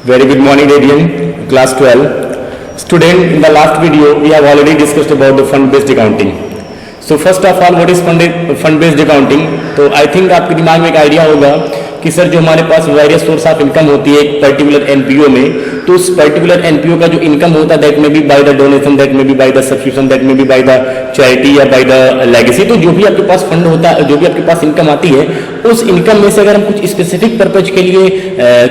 Very good morning, Adrian. Class 12. Student, in the last video, we have already discussed about the fund-based accounting. So first of all, what is fund-based accounting? तो I think आपके दिमाग में एक idea होगा कि sir जो हमारे पास various source of income होती है एक पर्टिकुलर एनपीओ में, तो उस पर्टिकुलर एनपीओ का जो इनकम होता है दैट में be by the donation, that में be by the subscription, that में बी बाय द चैरिटी या बाय द लेगेसी। तो जो भी आपके पास फंड होता है, जो भी आपके पास इनकम आती है, उस इनकम में से अगर हम कुछ स्पेसिफिक पर्पज के लिए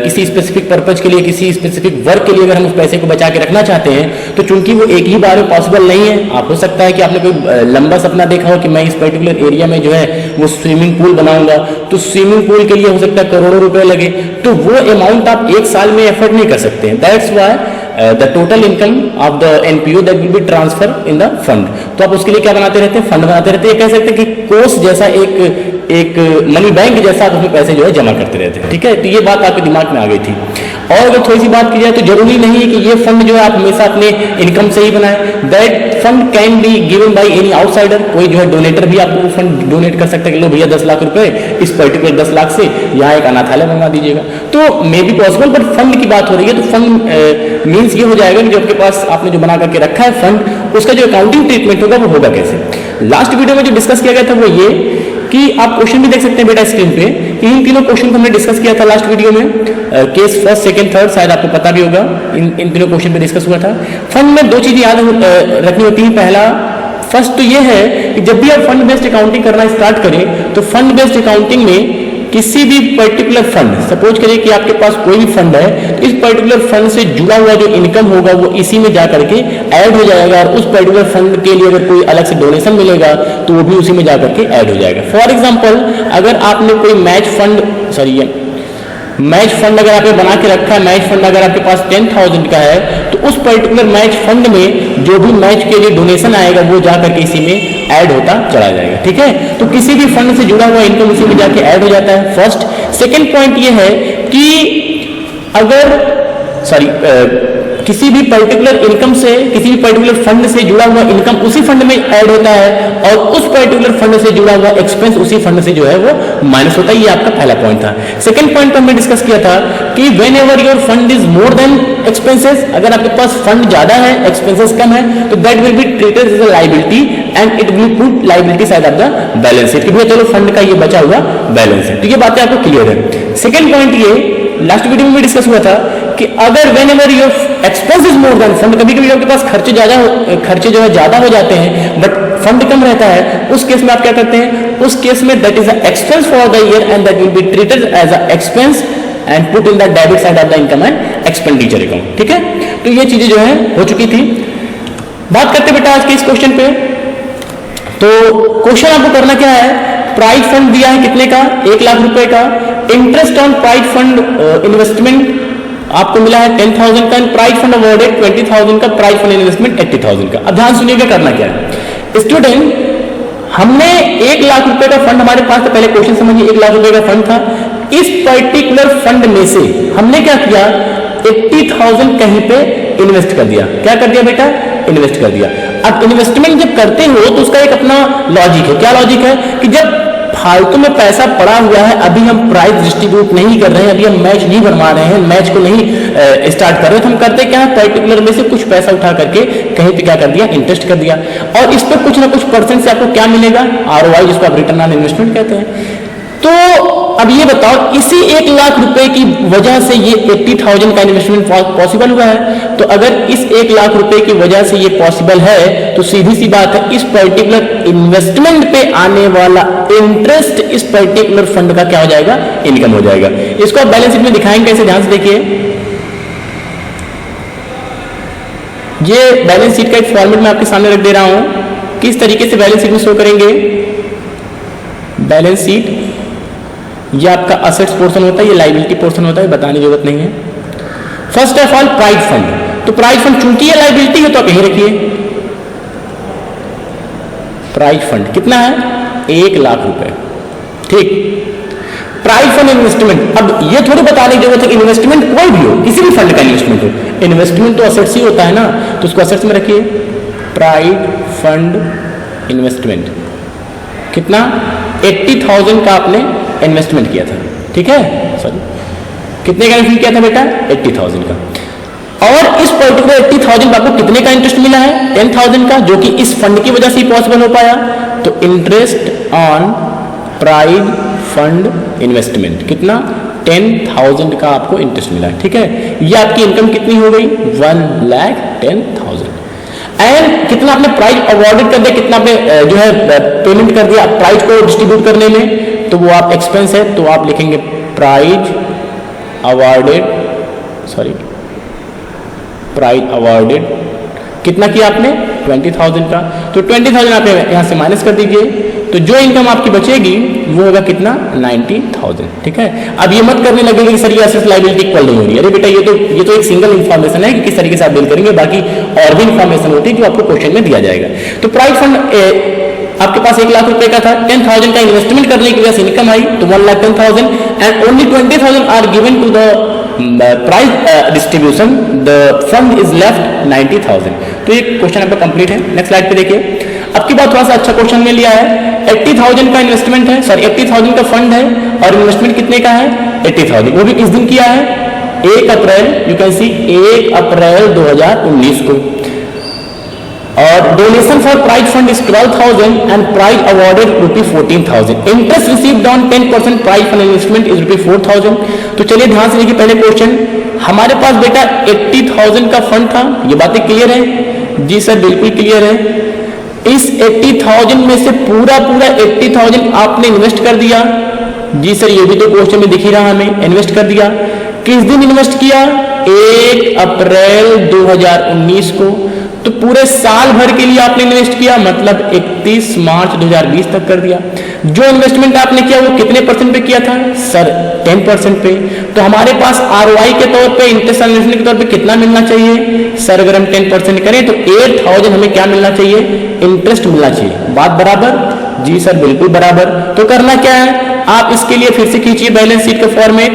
किसी स्पेसिफिक पर्पज के लिए, किसी स्पेसिफिक वर्क के लिए अगर हम उस पैसे को बचा के रखना चाहते हैं, तो चूंकि वो एक ही बार में पॉसिबल नहीं है, आप हो सकता है कि आपने कोई लंबा सपना देखा हो कि मैं इस पर्टिकुलर एरिया में जो है वो स्विमिंग पूल बनाऊंगा, तो स्विमिंग पूल के लिए हो सकता है करोड़ों रुपए लगे, तो वो अमाउंट आप एक साल में एफर्ट नहीं कर सकते हैं। That's why the total income of the NPO that will B transfer in the fund. तो आप उसके लिए क्या बनाते रहते हैं? फंड बनाते रहते हैं। कह सकते हैं कि कोष जैसा एक मनी बैंक जैसा आप उसमें पैसे जो है जमा करते रहते हैं। ठीक है, तो ये बात आपके दिमाग में आ गई थी। और अगर थोड़ी सी बात की जाए तो जरूरी नहीं है कि ये फंड जो है आप हमेशा अपने इनकम से ही बनाएं। That fund can be given by any outsider. कोई जो है डोनेटर भी आपको फंड डोनेट कर सकता है कि लो भैया 10 लाख रुपए इस पर्टिकुलर 10 लाख से यहाँ एक अनाथालय बनवा दीजिएगा, तो may be possible. But fund की बात हो रही है, तो फंड मीन्स ये हो जाएगा कि जो आपके पास आपने जो बना करके रखा है फंड, उसका जो अकाउंटिंग ट्रीटमेंट होगा वो होगा कैसे। लास्ट वीडियो में जो डिस्कस किया गया था वो ये कि आप क्वेश्चन भी देख सकते हैं बेटा स्क्रीन पे, इन तीनों क्वेश्चन को हमने डिस्कस किया था लास्ट वीडियो में। केस फर्स्ट, सेकंड, थर्ड, शायद आपको पता भी होगा, इन तीनों क्वेश्चन पे डिस्कस हुआ था। फंड में दो चीजें याद रखनी होती है। पहला फर्स्ट तो ये है कि जब भी आप फंड बेस्ड अकाउंटिंग करना स्टार्ट करें, तो फंड बेस्ड अकाउंटिंग में किसी भी पर्टिकुलर फंड, सपोज करिए कि आपके पास कोई भी फंड है, तो इस पर्टिकुलर फंड से जुड़ा हुआ जो इनकम होगा वो इसी में जा करके ऐड हो जाएगा, और उस पर्टिकुलर फंड के लिए अगर कोई अलग से डोनेशन मिलेगा तो वो भी उसी में जा करके ऐड हो जाएगा। फॉर एग्जांपल, अगर आपने कोई मैच फंड अगर आपने बना के रखा है, मैच फंड अगर आपके पास 10,000 का है, तो उस पर्टिकुलर मैच फंड में जो भी मैच के लिए डोनेशन आएगा वो जा करके इसी में ऐड होता चला जाएगा। ठीक है, तो किसी भी फंड से जुड़ा हुआ इनकम उसी में जाके ऐड हो जाता है। फर्स्ट। सेकेंड पॉइंट ये है कि अगर किसी भी पर्टिकुलर इनकम से, किसी भी पर्टिकुलर फंड से जुड़ा हुआ इनकम उसी फंड में ऐड होता है, और उस पर्टिकुलर फंड से जुड़ा हुआ एक्सपेंस उसी फंड से जो है वो माइनस होता है। ये आपका पहला पॉइंट था। सेकंड पॉइंट हमने डिस्कस किया था कि when ever your fund is more than expenses, अगर आपके पास फंड ज्यादा है, एक्सपेंसेस कम है, तो that will be treated as a liability and it will put liability side of the balance sheet, कि भैया चलो फंड का ये बचा हुआ बैलेंस है। तो ये बातें आपको क्लियर है। सेकंड पॉइंट ये लास्ट वीडियो में भी डिस्कस हुआ था कि अगर when ever your expense is more than fund, कभी कभी आपके पास खर्चे जो है ज्यादा हो जाते हैं बट फंड कम रहता है, उस केस में आप क्या करते हैं? उस केस में that is expense for the year and that will be treated as a expense and put in the debit side of the income and expenditure account. ठीक है, तो ये चीजें जो है हो चुकी थी। बात करते बेटा आज के इस क्वेश्चन पे। तो क्वेश्चन आपको करना क्या है? प्राइड फंड दिया है कितने का? 1 लाख रुपए का। Interest on pride fund investment आपको मिला है 10,000 का, प्राइड फंड अवॉर्डेड 20,000 का, प्राइड फंड इन्वेस्टमेंट 80,000 का। अब ध्यान सुनिएगा करना क्या है। स्टूडेंट, हमने 1 लाख रुपए का फंड हमारे पास था, पहले क्वेश्चन समझिए। 1 लाख रुपए का फंड था। इस पर्टिकुलर फंड में से हमने क्या किया? 80,000 कहीं पे इन्वेस्ट कर दिया। क्या कर दिया बेटा? इन्वेस्ट कर दिया। अब इन्वेस्टमेंट जब करते हो तो उसका एक अपना लॉजिक है। क्या लॉजिक है? कि जब फालतू में पैसा पड़ा हुआ है, अभी हम प्राइस डिस्ट्रीब्यूट नहीं कर रहे हैं, अभी हम मैच नहीं बनवा रहे हैं, मैच को नहीं स्टार्ट कर रहे हैं, तो हम करते क्या है? पर्टिकुलर में से कुछ पैसा उठा करके कहीं पे क्या कर दिया? इंटरेस्ट कर दिया, और इस पर कुछ ना कुछ परसेंट से आपको क्या मिलेगा? ROI, जिसको आप रिटर्न ऑन इन्वेस्टमेंट कहते हैं। तो अब ये बताओ, इसी 1 लाख रुपए की वजह से ये 80,000 का इन्वेस्टमेंट पॉसिबल हुआ है। तो अगर इस 1 लाख रुपए की वजह से ये पॉसिबल है, तो सीधी सी बात है, इस पर्टिकुलर इन्वेस्टमेंट पे आने वाला इंटरेस्ट इस पर्टिकुलर फंड का क्या हो जाएगा? इनकम हो जाएगा। इसको आप बैलेंस शीट में दिखाएंगे कैसे? ध्यान से देखिए। ये बैलेंस शीट का एक फॉर्मेट मैं आपके सामने रख दे रहा हूं। किस तरीके से बैलेंस शीट में शो करेंगे? बैलेंस शीट, ये आपका असेट्स पोर्शन होता है, ये लायबिलिटी पोर्शन होता है, बताने की जरूरत नहीं है। First of all pride fund, तो प्राइड फंड चूंकि ये लायबिलिटी है तो आप यहीं रखिए। प्राइड फंड कितना है? 1 लाख रुपए। ठीक। प्राइड फंड इन्वेस्टमेंट, अब ये थोड़ी बताने की जरूरत है इन्वेस्टमेंट कोई भी हो, किसी भी फंड का इन्वेस्टमेंट हो, इन्वेस्टमेंट तो असेट्स ही होता है ना, तो उसको असेट्स में रखिए। प्राइड फंड इन्वेस्टमेंट कितना? 80,000 का आपने इन्वेस्टमेंट किया था। ठीक है, सॉरी कितने का इन्वेस्टमेंट किया था बेटा? 80,000 का। और इस पर्टिकुलर 80,000 का आपको कितने का इंटरेस्ट मिला है? 10,000 का, जो कि इस फंड की वजह से ही पॉसिबल हो पाया। तो interest on prize fund investment कितना? 10,000 का आपको इंटरेस्ट मिला। ठीक है, ये आपकी इनकम कितनी हो गई? 1,10,000। एंड कितना आपने प्राइज अवॉर्डेड कर दिया, कितना आपने जो है पेमेंट कर दिया प्राइज को डिस्ट्रीब्यूट करने में, तो वो आप एक्सपेंस है, तो आप लिखेंगे प्राइज अवॉर्डेड, प्राइज अवॉर्डेड कितना किया आपने? 20,000 का। तो 20,000 आप यहां से माइनस कर दीजिए, तो जो इनकम आपकी बचेगी वो होगा कितना? 90,000। ठीक है, अब ये मत करने लगेगा कि सर ये असेट लायबिलिटी इक्वल नहीं हो रही है। अरे बेटा ये तो एक सिंगल इन्फॉर्मेशन है कि किस तरीके से आप डील करेंगे, बाकी और भी इन्फॉर्मेशन होती है जो आपको क्वेश्चन में दिया जाएगा। तो प्राइज फंड आपके पास 1 लाख रुपए का था, 10,000 का इन्वेस्टमेंट करने की वजह से इनकम आई, तो 1,10,000 and only 20,000 are given to the prize distribution, the fund is left 90,000। तो ये क्वेश्चन आपका कंप्लीट है। नेक्स्ट स्लाइड पे देखिए, अब की बात थोड़ा सा अच्छा क्वेश्चन में लिया है। 80,000 का इन्वेस्टमेंट है, 80,000 का फंड है और इन्वेस्टमेंट कितने का है? 80,000। वो भी किस दिन किया है? 1 अप्रैल, यू कैन सी 1 अप्रैल 2019 को। और donation for prize fund is 12,000 and prize awarded ₹14,000। Interest received on 10% prize fund investment is ₹4,000। तो चलिए ध्यान से देखिए पहले क्वेश्चन। हमारे पास बेटा 80,000 का फंड था, ये बातें क्लियर है? जी सर बिल्कुल क्लियर है। इस 80,000 में से पूरा 80,000 आपने इन्वेस्ट कर दिया। जी सर ये भी तो क्वेश्चन में दिख ही रहा हमें, इन्वेस्ट कर दिया। किस दिन इन्वेस्ट किया? 1 अप्रैल 2019 को। तो पूरे साल भर के लिए आपने इन्वेस्ट किया, मतलब 31 मार्च 2020 तक कर दिया। जो इन्वेस्टमेंट आपने किया वो कितने % पे किया था? सर 10% पे। तो हमारे पास ROI के तौर पे, इंटरेस्ट इन्वेस्टमेंट के तौर पे कितना मिलना चाहिए? सर अगर हम 10% करें तो 8,000 हमें क्या मिलना चाहिए? इंटरेस्ट मिलना चाहिए। बात बराबर? जी सर बिल्कुल बराबर। तो करना क्या है, आप इसके लिए फिर से खींचिए बैलेंस शीट का फॉर्मेट,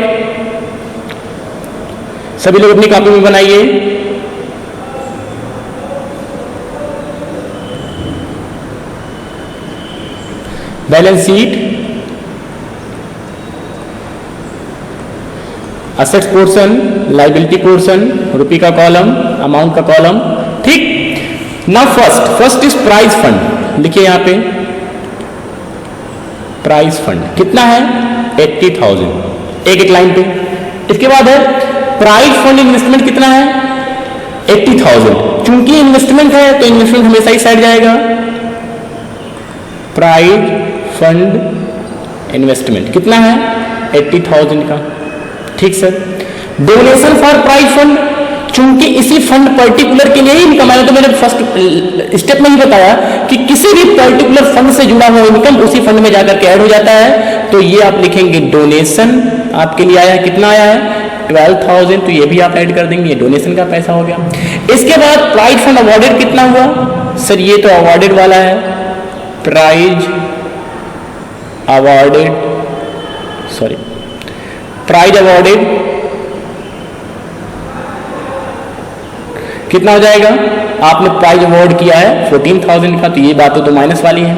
सभी लोग अपनी कॉपी में बनाइए। Balance sheet, assets portion, liability portion, रुपये का कॉलम, अमाउंट का कॉलम। ठीक, now first is prize fund. लिखिए यहां पे प्राइज फंड कितना है? 80,000, एक लाइन पे। इसके बाद है प्राइज फंड इन्वेस्टमेंट कितना है? 80,000। चूंकि इन्वेस्टमेंट है तो इन्वेस्टमेंट हमेशा ही साइड जाएगा। प्राइज फंड इन्वेस्टमेंट कितना है? 80,000 का। ठीक sir. Donation for prize fund, चूंकि इसी फंड पर्टिकुलर के लिए ही इनकम आया, तो मैंने फर्स्ट स्टेप में ही बताया कि किसी भी पर्टिकुलर फंड से जुड़ा हुआ इनकम उसी फंड में जाकर के ऐड हो जाता है। तो ये आप लिखेंगे डोनेशन आपके लिए आया है, कितना आया है? 12,000। तो ये भी आप ऐड कर देंगे, ये डोनेशन का पैसा हो गया। इसके बाद प्राइज फंड अवॉर्डेड कितना हुआ? सर ये तो अवॉर्डेड वाला है, प्राइज अवॉर्डेड, प्राइज अवॉर्डेड कितना हो जाएगा? आपने प्राइज अवॉर्ड किया है 14,000 का, तो ये बातें तो माइनस वाली है।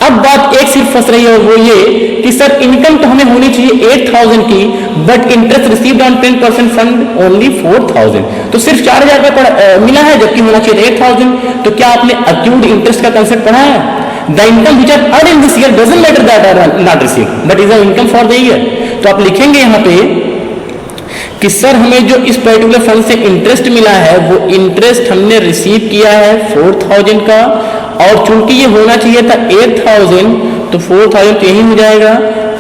अब बात एक सिर्फ फंस रही है, वो ये कि सर इनकम तो हमें होनी चाहिए 8,000 की, but interest received on 10% fund only 4,000। तो सिर्फ 4,000 रुपये मिला है, जबकि होना चाहिए 8,000। तो क्या आपने अक्यूड इंटरेस्ट का कंसेप्ट पढ़ा है? The income which are earned in this year doesn't matter that are not received, but is the income for the year। तो आप लिखेंगे यहाँ पे कि सर हमें जो इस पर्टिकुलर फंड से इंटरेस्ट मिला है वो इंटरेस्ट हमने रिसीव किया है 4,000 का, और चूंकि ये होना चाहिए था 8,000, तो 4,000 तो यही हो जाएगा।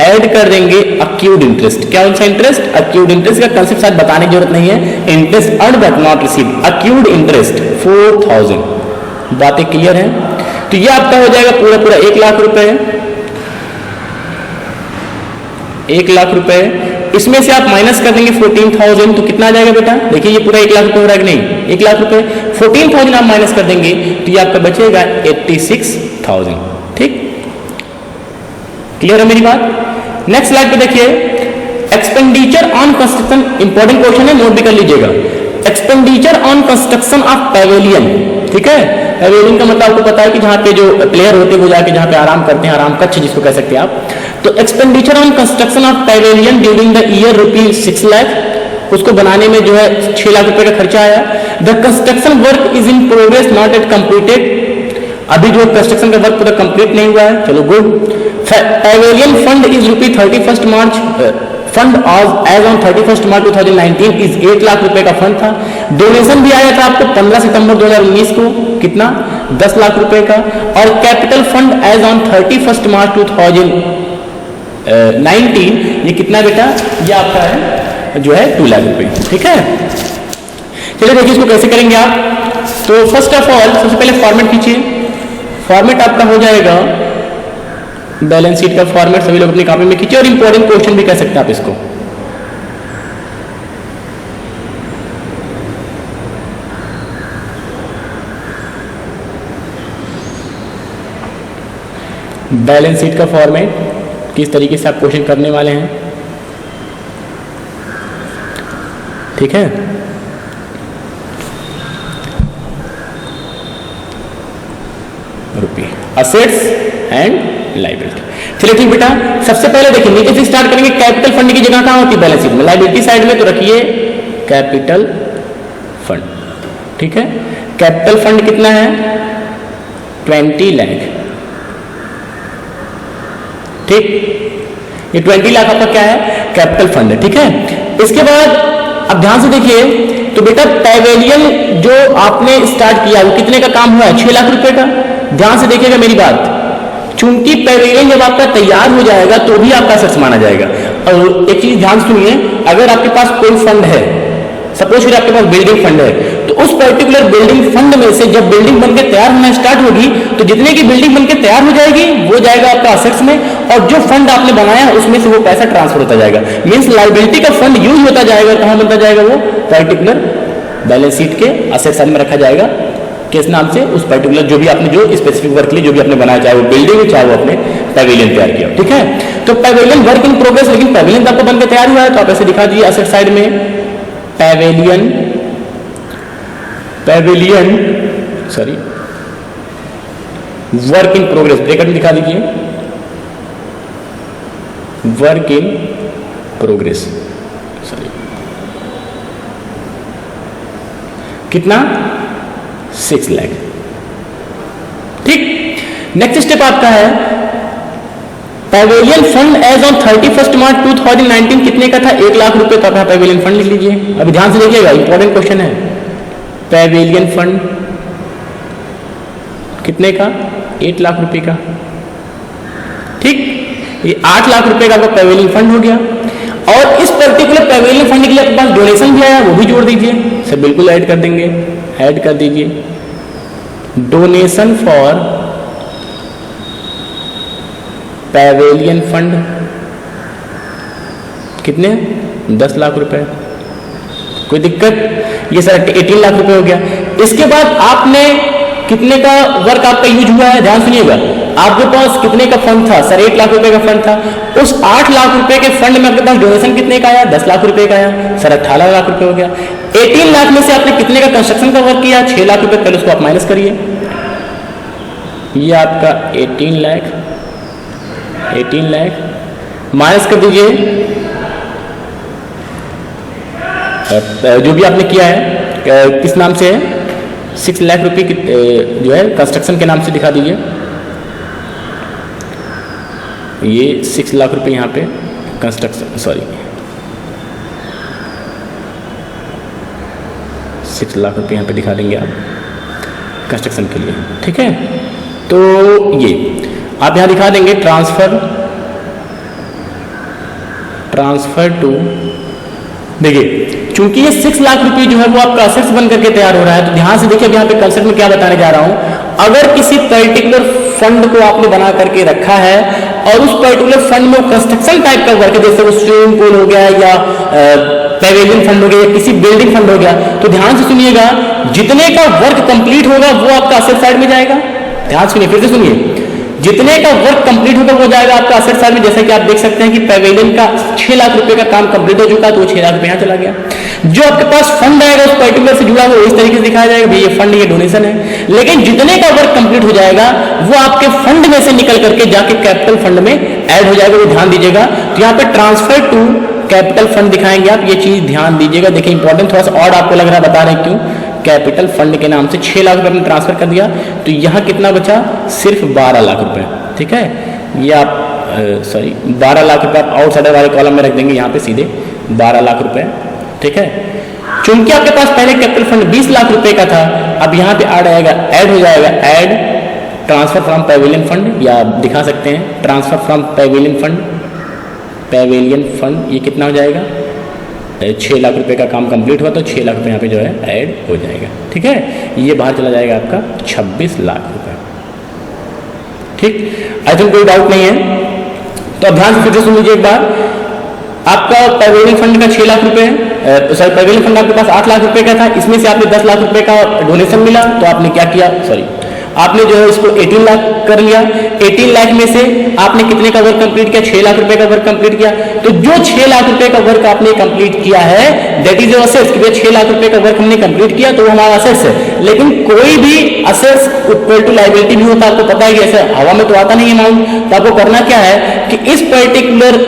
ऐड कर देंगे अक्यूड इंटरेस्ट। क्या कौन सा इंटरेस्ट? अक्यूड इंटरेस्ट का कंसेप्ट शायद बताने की जरूरत नहीं है। Interest earned but not received, accrued interest 4,000। बातें क्लियर है? तो ये आपका हो जाएगा पूरा 1 लाख रुपए। 1 लाख रुपए, इसमें से आप माइनस कर देंगे 14,000, तो कितना आ जाएगा बेटा? देखिए ये पूरा 1 लाख रुपए हो रहा है कि नहीं? 1 लाख रुपए 14,000 आप माइनस कर देंगे तो ये आपका बचेगा 86,000। ठीक, क्लियर है मेरी बात? नेक्स्ट स्लाइड पे देखिए, expenditure on construction, important question है, नोट भी कर लीजिएगा। Expenditure on construction of pavilion. ठीक है, पैवेलियन का मतलब आपको पता है कि जहां पे जो प्लेयर होते हैं वो जाके जहां पे आराम करते हैं, आराम कक्ष जिसको कह सकते हैं आप। तो expenditure on construction of pavilion during the year ₹6 lakh उसको बनाने में जो है 6 लाख रुपए का खर्चा आया। The construction work is in progress not at completed, अभी जो कंस्ट्रक्शन का वर्क पूरा कंप्लीट नहीं हुआ है, चलो good. Pavilion fund is rupee 31 March, fund as on 31 March 2019 इज 8 लाख रुपए का फंड था। डोनेशन भी आया था आपको 15 सितंबर 2019 को, कितना 10 लाख रुपए का। और capital fund as on 31 March 2019 ये कितना बेटा, ये आपका है जो है 2 लाख रुपए, ठीक है। चलिए देखिए इसको कैसे करेंगे आप। तो फर्स्ट ऑफ ऑल सबसे पहले फॉर्मेट खींचिए, फॉर्मेट आपका हो जाएगा बैलेंस शीट का फॉर्मेट, सभी लोग अपनी कॉपी में खींचे, और इंपॉर्टेंट क्वेश्चन भी कह सकते हैं आप इसको। बैलेंस शीट का फॉर्मेट किस तरीके से आप क्वेश्चन करने वाले हैं, ठीक है। रुपये, असेट्स एंड लाइबिलिटी। चलिए ठीक बेटा, सबसे पहले देखिए नीचे से स्टार्ट करेंगे। कैपिटल फंड की जगह कहां होती है बैलेंस शीट में, लाइबिलिटी साइड में, तो रखिए कैपिटल फंड, ठीक है। कैपिटल फंड कितना है 20 लाख, ठीक, ये 20 लाख आपका क्या है कैपिटल फंड है, ठीक है। इसके बाद अब ध्यान से देखिए, तो बेटा पैवेलियन जो आपने स्टार्ट किया वो कितने का काम हुआ है 6 लाख रुपए का। ध्यान से देखिएगा मेरी बात, चूंकि पैवेलियन जब आपका तैयार हो जाएगा तो भी आपका असेट्स माना जाएगा। और एक चीज ध्यान सुनिए, अगर आपके पास कोई फंड है, सपोज फिर आपके पास बिल्डिंग फंड है, तो उस पर्टिकुलर बिल्डिंग फंड में से जब बिल्डिंग बनकर तैयार होना स्टार्ट होगी तो जितने की बिल्डिंग बनकर तैयार हो जाएगी वो जाएगा आपका असेट्स में, और जो फंड आपने बनाया उसमें से वो पैसा ट्रांसफर होता जाएगा। मींस लायबिलिटी का फंड यूज होता जाएगा, कहां बनता जाएगा वो पर्टिकुलर बैलेंस शीट के असेट साइड में रखा जाएगा, किस नाम से, उस पर्टिकुलर जो भी आपने जो स्पेसिफिक वर्क लिए जो भी आपने बनाया, चाहे वो बिल्डिंग चाहे वो आपने पैवेलियन तैयार किया, ठीक है। तो पैवेलियन वर्क इन प्रोग्रेस, लेकिन पैवेलियन आपको बनकर तैयार हुआ है तो आप ऐसे दिखा दीजिए असेट साइड में pavilion, pavilion sorry work in progress, bracket में दिखा दीजिए वर्क इन प्रोग्रेस, सॉरी कितना 6 लाख, ठीक। नेक्स्ट स्टेप आपका है pavilion fund as on 31 March 2019 कितने का था 1 लाख रुपए का था। पैवेलियन फंड लिख लीजिए, अभी ध्यान से देखिएगा इंपॉर्टेंट क्वेश्चन है। पैवेलियन फंड कितने का 8 लाख रुपए का, ठीक। ये 8 लाख रुपए का आपका पैवेलियन फंड हो गया। और इस पर्टिकुलर पैवेलियन फंड के लिए आपके पास डोनेशन भी आया, वो भी जोड़ दीजिए, सब बिल्कुल ऐड कर देंगे, ऐड कर दीजिए डोनेशन फॉर पैवेलियन फंड कितने 10 लाख रुपए, कोई दिक्कत, ये सर 18 लाख रुपए हो गया। इसके बाद आपने कितने का वर्क आपका यूज हुआ है, ध्यान सुनिएगा, आपके पास कितने का फंड था सर 8 लाख रुपए का फंड था, उस 8 लाख रुपए के फंड में आपके पास डोनेशन कितने का आया 10 लाख रुपए का आया, सर 18 लाख रुपए हो गया। 18 लाख में से आपने कितने का कंस्ट्रक्शन का वर्क किया 6 लाख रुपए, पहले उसको आप माइनस करिए, ये आपका 18 लाख माइनस कर दीजिए जो भी आपने किया है किस नाम से है 6 लाख रुपए जो है कंस्ट्रक्शन के नाम से दिखा दीजिए, ये 6 लाख रुपए यहाँ पे कंस्ट्रक्शन, सॉरी 6 लाख रुपए यहाँ पे दिखा देंगे आप कंस्ट्रक्शन के लिए, ठीक है। तो ये आप यहाँ दिखा देंगे ट्रांसफर टू, देखिए चूंकि ये 6 लाख रुपए जो है वो आपका असेट्स बन करके तैयार हो रहा है, तो ध्यान से देखिए यहाँ पे कंसेप्ट में क्या बताने जा रहा हूं। अगर किसी पर्टिकुलर फंड को आपने बना करके रखा है और उस पर्टिकुलर फंड में कंस्ट्रक्शन टाइप का वर्क है, जैसे वो स्विमिंग पूल हो गया या पैवेलियन फंड हो गया या किसी बिल्डिंग फंड हो गया, तो ध्यान से सुनिएगा जितने का वर्क कंप्लीट होगा वो आपका असेट साइड में जाएगा। ध्यान सुनिए, फिर से सुनिए, जितने का वर्क कंप्लीट होगा वो जाएगा आपका असेट साइड में। जैसे कि आप देख सकते हैं कि पैवेलियन का 6 लाख रुपए का काम कंप्लीट हो चुका, तो वो 6 लाख रुपए यहाँ चला गया। जो आपके पास फंड आएगा उस पर्टिकुलर से जुड़ा हुआ इस तरीके से दिखाया जाएगा, भाई ये फंड ये डोनेशन है, लेकिन जितने का वर्क कंप्लीट हो जाएगा वो आपके फंड में से निकल करके जाके कैपिटल फंड में ऐड हो जाएगा, वो ध्यान दीजिएगा। तो यहाँ पे ट्रांसफर टू कैपिटल फंड दिखाएंगे आप, ये चीज ध्यान दीजिएगा। देखिए इंपॉर्टेंट, थोड़ा सा और आपको लग रहा है, बता रहे हैं क्यों। कैपिटल फंड के नाम से 6 लाख रुपए में ट्रांसफर कर दिया, तो यहाँ कितना बचा, सिर्फ 12 लाख रुपए। ठीक है, ये आप 12 लाख रुपए आप आउटसाइडर वाले कॉलम में रख देंगे, यहाँ पे सीधे 12 लाख रुपए। ठीक है, चूंकि आपके पास पहले कैपिटल फंड 20 लाख रुपए का था, अब यहाँ पे ऐड हो जाएगा add transfer from pavilion fund, या आप दिखा सकते हैं ट्रांसफर फ्रॉम पैवेलियन फंड, ये कितना हो जाएगा, 6 लाख रुपए का काम कंप्लीट हुआ, तो 6 लाख रुपए यहाँ पे जो है ऐड हो जाएगा। ठीक है, ये बाहर चला जाएगा आपका 26 लाख रुपए। ठीक, आई थिंक कोई डाउट नहीं है, तो अब ध्यान से फिर से सुन लीजिए एक बार। आपका पैवेलियन फंड का 6 लाख रुपए है, सॉरी पैवेलियन फंड आपके पास 8 लाख रुपए का था, इसमें से आपने 10 लाख रुपए का डोनेशन मिला, तो आपने क्या किया, आपने जो है इसको 18 लाख कर लिया। 18 लाख में से आपने कितने का वर्क कंप्लीट किया, 6 लाख रुपए का वर्क कंप्लीट किया। तो जो 6 लाख रुपए का वर्क आपने कंप्लीट किया है, दैट इज योर असेट्स, कि 6 लाख रुपए का वर्क हमने कंप्लीट किया, तो वो हमारा असेट्स है। लेकिन कोई भी असेट्स इक्वल टू लायबिलिटी नहीं होता, आपको पता है कि ऐसे हवा में तो आता नहीं अमाउंट। तो आपको करना क्या है कि इस पर्टिकुलर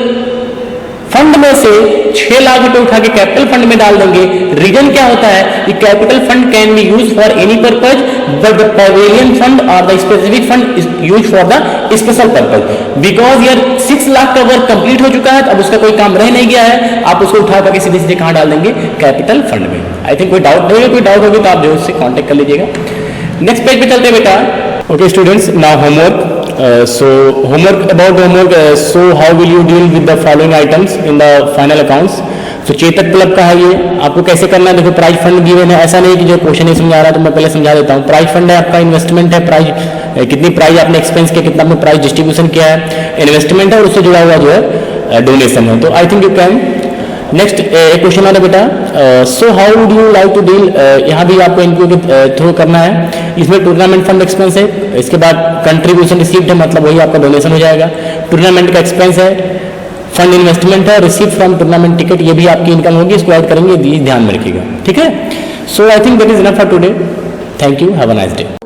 फंड में से 6 लाख रुपए उठा के कैपिटल फंड में डाल देंगे। रीजन क्या होता है कि capital fund can be use for any purpose, but the pavilion fund और the specific fund is use for the special purpose. Because यार 6 लाख का वर्क कंप्लीट हो चुका है, अब उसका कोई काम रह नहीं गया है, आप उसको उठा करके सीधे सीधे कहां डाल देंगे, कैपिटल फंड में। आई थिंक कोई डाउट नहीं है, कोई डाउट होगी तो आप जो उससे कॉन्टेक्ट कर लीजिएगा। नेक्स्ट पेज पे चलते हैं बेटा। Okay students, now homework. So how will you deal with the following items in the final accounts? So Chetak club का है ये, आपको कैसे करना है, देखो प्राइज फंड गिवन है, ऐसा नहीं कि जो क्वेश्चन नहीं समझा रहा तो मैं पहले समझा देता हूँ। प्राइज फंड है आपका, इन्वेस्टमेंट है, प्राइज कितनी प्राइज आपने एक्सपेंस किया, कितना आपने प्राइज डिस्ट्रीब्यूशन किया है, इन्वेस्टमेंट है, और उससे जुड़ा हुआ जो है डोनेशन है। तो I think you can. Next एक क्वेश्चन आता बेटा, so how would you like to deal, यहाँ भी आपको इनको थ्रू करना है। इसमें टूर्नामेंट फंड एक्सपेंस है, इसके बाद कंट्रीब्यूशन रिसीव्ड है, मतलब वही आपका डोनेशन हो जाएगा। टूर्नामेंट का एक्सपेंस है, फंड इन्वेस्टमेंट है, रिसीव फ्रॉम टूर्नामेंट टिकट, ये भी आपकी इनकम होगी, इसको ऐड करेंगे, ध्यान में रखिएगा। ठीक है, so I think that is enough for today. Thank you, have a nice day.